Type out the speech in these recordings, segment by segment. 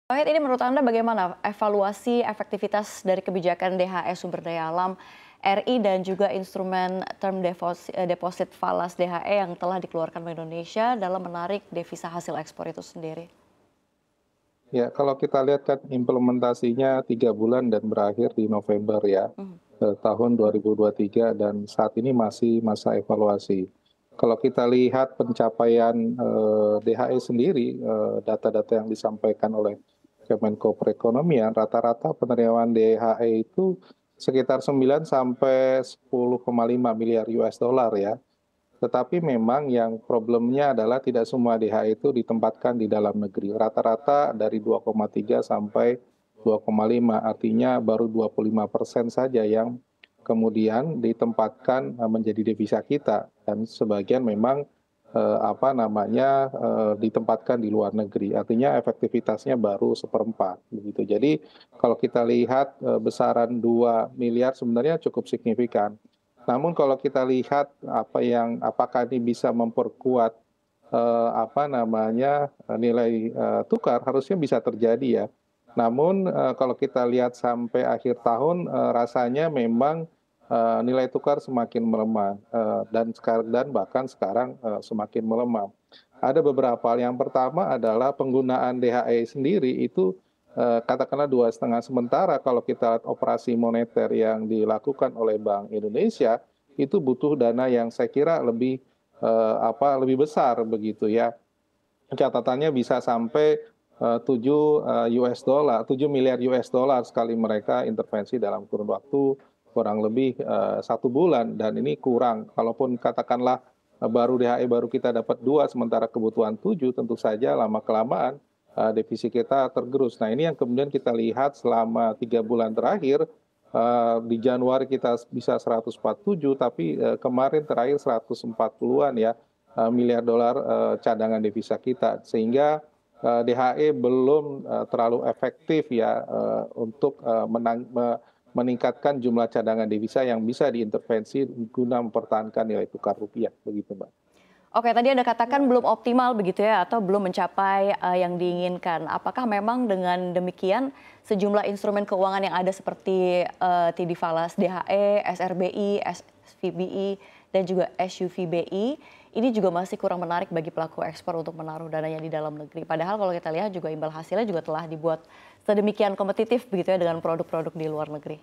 Wahid, ini menurut Anda bagaimana evaluasi efektivitas dari kebijakan DHE sumber daya alam RI dan juga instrumen term deposit falas DHE yang telah dikeluarkan oleh Indonesia dalam menarik devisa hasil ekspor itu sendiri? Ya, kalau kita lihat kan implementasinya 3 bulan dan berakhir di November ya, Mhm. tahun 2023 dan saat ini masih masa evaluasi. Kalau kita lihat pencapaian DHE sendiri, data-data yang disampaikan oleh Kemenko Perekonomian, rata-rata penerimaan DHE itu sekitar 9 sampai 10,5 miliar US dollar ya. Tetapi memang yang problemnya adalah tidak semua DHE itu ditempatkan di dalam negeri. Rata-rata dari 2,3 sampai 2,5, artinya baru 25% saja yang kemudian ditempatkan menjadi devisa kita dan sebagian memang ditempatkan di luar negeri. Artinya efektivitasnya baru seperempat begitu. Jadi kalau kita lihat besaran 2 miliar sebenarnya cukup signifikan. Namun kalau kita lihat apakah ini bisa memperkuat, nilai, tukar harusnya bisa terjadi ya. Namun, kalau kita lihat sampai akhir tahun, rasanya memang, nilai tukar semakin melemah, dan bahkan sekarang, semakin melemah. Ada beberapa hal, yang pertama adalah penggunaan DHE sendiri itu, katakanlah 2,5 sementara kalau kita lihat operasi moneter yang dilakukan oleh Bank Indonesia, itu butuh dana yang saya kira lebih besar begitu ya. Catatannya bisa sampai, 7 miliar US dollar sekali mereka intervensi dalam kurun waktu kurang lebih, 1 bulan dan ini kurang. Kalaupun katakanlah, DHE baru kita dapat 2 sementara kebutuhan 7, tentu saja lama-kelamaan, defisit kita tergerus. Nah, ini yang kemudian kita lihat selama 3 bulan terakhir, di Januari kita bisa 147, tapi, kemarin terakhir 140-an ya, miliar dolar, cadangan devisa kita. Sehingga, DHE belum, terlalu efektif ya, untuk, meningkatkan jumlah cadangan devisa yang bisa diintervensi guna mempertahankan nilai tukar rupiah, begitu, Mbak. Oke, tadi Anda katakan belum optimal begitu ya atau belum mencapai, yang diinginkan. Apakah memang dengan demikian sejumlah instrumen keuangan yang ada seperti, TD Falas DHE, SRBI, SVBI, dan juga SUVBI, ini juga masih kurang menarik bagi pelaku ekspor untuk menaruh dananya di dalam negeri. Padahal kalau kita lihat juga imbal hasilnya juga telah dibuat sedemikian kompetitif begitu ya dengan produk-produk di luar negeri.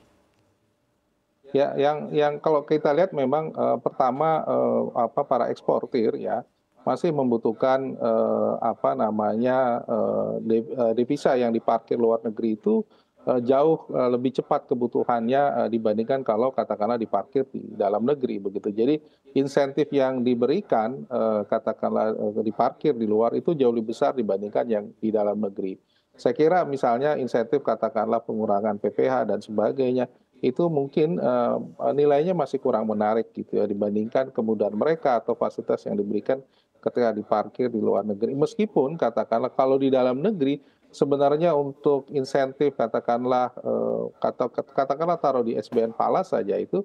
Ya, yang kalau kita lihat memang, pertama, para eksportir ya, masih membutuhkan, devisa yang diparkir luar negeri itu, jauh, lebih cepat kebutuhannya, dibandingkan kalau katakanlah diparkir di dalam negeri, begitu. Jadi insentif yang diberikan, katakanlah, diparkir di luar itu jauh lebih besar dibandingkan yang di dalam negeri. Saya kira misalnya insentif katakanlah pengurangan PPh dan sebagainya, itu mungkin, nilainya masih kurang menarik gitu ya dibandingkan kemudahan mereka atau fasilitas yang diberikan ketika diparkir di luar negeri. Meskipun katakanlah kalau di dalam negeri sebenarnya untuk insentif katakanlah, katakanlah taruh di SBN Falas saja itu,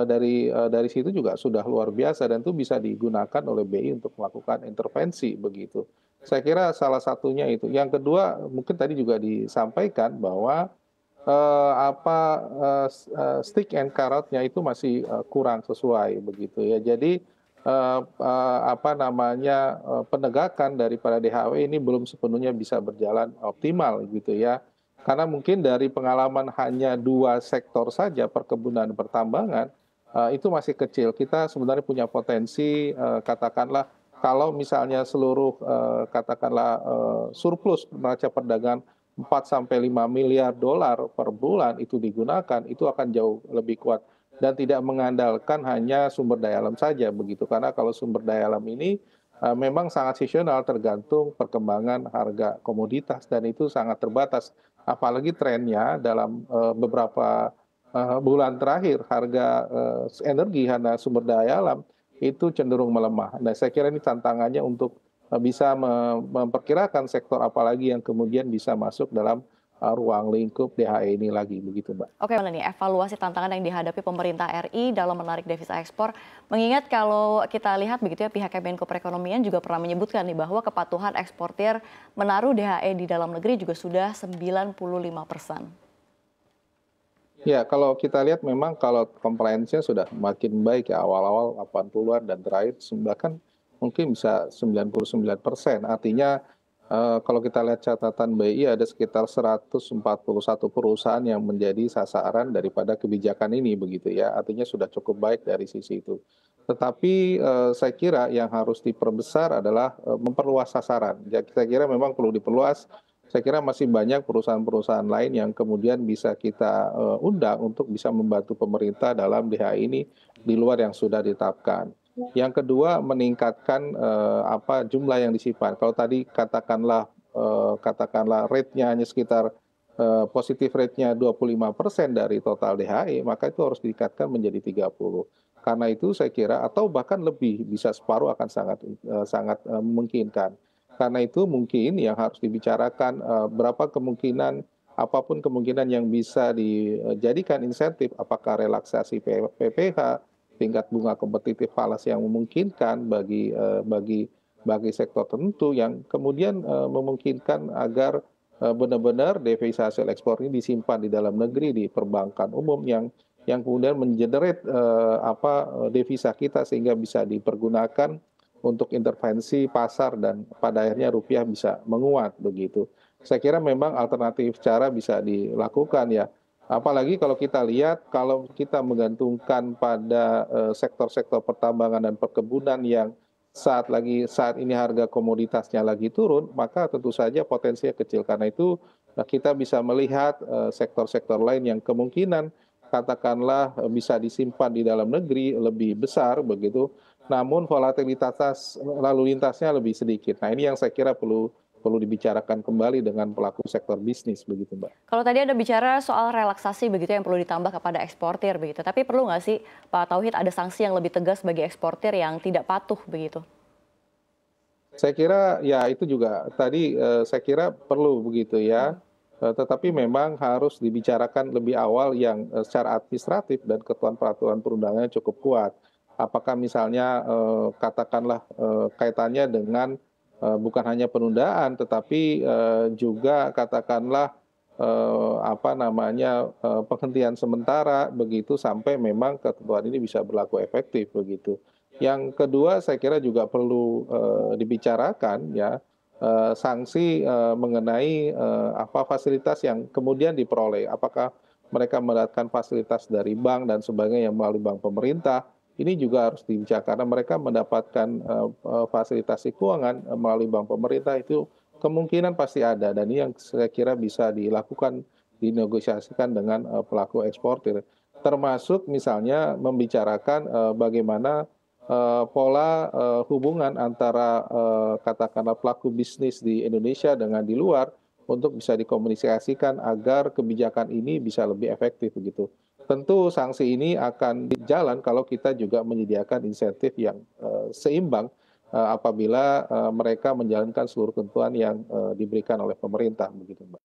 dari situ juga sudah luar biasa dan itu bisa digunakan oleh BI untuk melakukan intervensi begitu. Saya kira salah satunya itu. Yang kedua mungkin tadi juga disampaikan bahwa stick and carrot-nya itu masih, kurang sesuai begitu ya. Jadi, penegakan daripada DHW ini belum sepenuhnya bisa berjalan optimal gitu ya. Karena mungkin dari pengalaman hanya 2 sektor saja, perkebunan dan pertambangan, itu masih kecil. Kita sebenarnya punya potensi, katakanlah kalau misalnya seluruh, surplus neraca perdagangan 4 sampai 5 miliar dolar per bulan itu digunakan, itu akan jauh lebih kuat dan tidak mengandalkan hanya sumber daya alam saja begitu. Karena kalau sumber daya alam ini, memang sangat seasonal tergantung perkembangan harga komoditas dan itu sangat terbatas. Apalagi trennya dalam, beberapa, bulan terakhir harga, energi karena sumber daya alam itu cenderung melemah. Nah, saya kira ini tantangannya untuk bisa memperkirakan sektor apalagi yang kemudian bisa masuk dalam, ruang lingkup DHE ini lagi begitu, Mbak. Oke, mana nih evaluasi tantangan yang dihadapi pemerintah RI dalam menarik devisa ekspor? Mengingat kalau kita lihat begitu ya, pihak Menko Perekonomian juga pernah menyebutkan nih bahwa kepatuhan eksportir menaruh DHE di dalam negeri juga sudah 95%. Ya, kalau kita lihat memang kalau compliance-nya sudah makin baik ya, awal-awal 80-an dan terakhir bahkan mungkin bisa 99%. Artinya kalau kita lihat catatan BI ada sekitar 141 perusahaan yang menjadi sasaran daripada kebijakan ini begitu ya. Artinya sudah cukup baik dari sisi itu. Tetapi saya kira yang harus diperbesar adalah memperluas sasaran. Ya, saya kira memang perlu diperluas. Saya kira masih banyak perusahaan-perusahaan lain yang kemudian bisa kita undang untuk bisa membantu pemerintah dalam DHI ini di luar yang sudah ditetapkan. Yang kedua meningkatkan jumlah yang disimpan. Kalau tadi katakanlah rate-nya hanya sekitar positif rate-nya 25% dari total DHI, maka itu harus ditingkatkan menjadi 30. Karena itu saya kira atau bahkan lebih bisa separuh akan sangat memungkinkan. Karena itu mungkin yang harus dibicarakan berapa kemungkinan apapun kemungkinan yang bisa dijadikan insentif, apakah relaksasi PPh, tingkat bunga kompetitif falas yang memungkinkan bagi sektor tertentu yang kemudian memungkinkan agar benar-benar devisa hasil ekspor ini disimpan di dalam negeri di perbankan umum yang kemudian mengenerate devisa kita sehingga bisa dipergunakan untuk intervensi pasar dan pada akhirnya rupiah bisa menguat begitu. Saya kira memang alternatif cara bisa dilakukan ya. Apalagi kalau kita lihat kalau kita menggantungkan pada sektor-sektor pertambangan dan perkebunan yang saat ini harga komoditasnya lagi turun, maka tentu saja potensinya kecil. Karena itu kita bisa melihat sektor-sektor lain yang kemungkinan katakanlah bisa disimpan di dalam negeri lebih besar begitu, namun volatilitas lalu lintasnya lebih sedikit. Nah ini yang saya kira perlu dibicarakan kembali dengan pelaku sektor bisnis begitu, Mbak. Kalau tadi ada bicara soal relaksasi begitu yang perlu ditambah kepada eksportir begitu, tapi perlu nggak sih Pak Tauhid ada sanksi yang lebih tegas bagi eksportir yang tidak patuh begitu? Saya kira ya itu juga tadi saya kira perlu begitu ya. Tetapi memang harus dibicarakan lebih awal yang secara administratif dan ketentuan peraturan perundangannya cukup kuat. Apakah misalnya katakanlah kaitannya dengan bukan hanya penundaan tetapi juga katakanlah penghentian sementara begitu sampai memang ketentuan ini bisa berlaku efektif begitu. Yang kedua saya kira juga perlu dibicarakan ya sanksi mengenai fasilitas yang kemudian diperoleh. Apakah mereka mendapatkan fasilitas dari bank dan sebagainya yang melalui bank pemerintah, ini juga harus dibicarakan karena mereka mendapatkan fasilitasi keuangan melalui bank pemerintah itu kemungkinan pasti ada dan ini yang saya kira bisa dilakukan dinegosiasikan dengan pelaku eksportir. Termasuk misalnya membicarakan bagaimana pola hubungan antara katakanlah pelaku bisnis di Indonesia dengan di luar untuk bisa dikomunikasikan agar kebijakan ini bisa lebih efektif begitu. Tentu sanksi ini akan jalan kalau kita juga menyediakan insentif yang seimbang apabila mereka menjalankan seluruh ketentuan yang diberikan oleh pemerintah begitu, Mbak.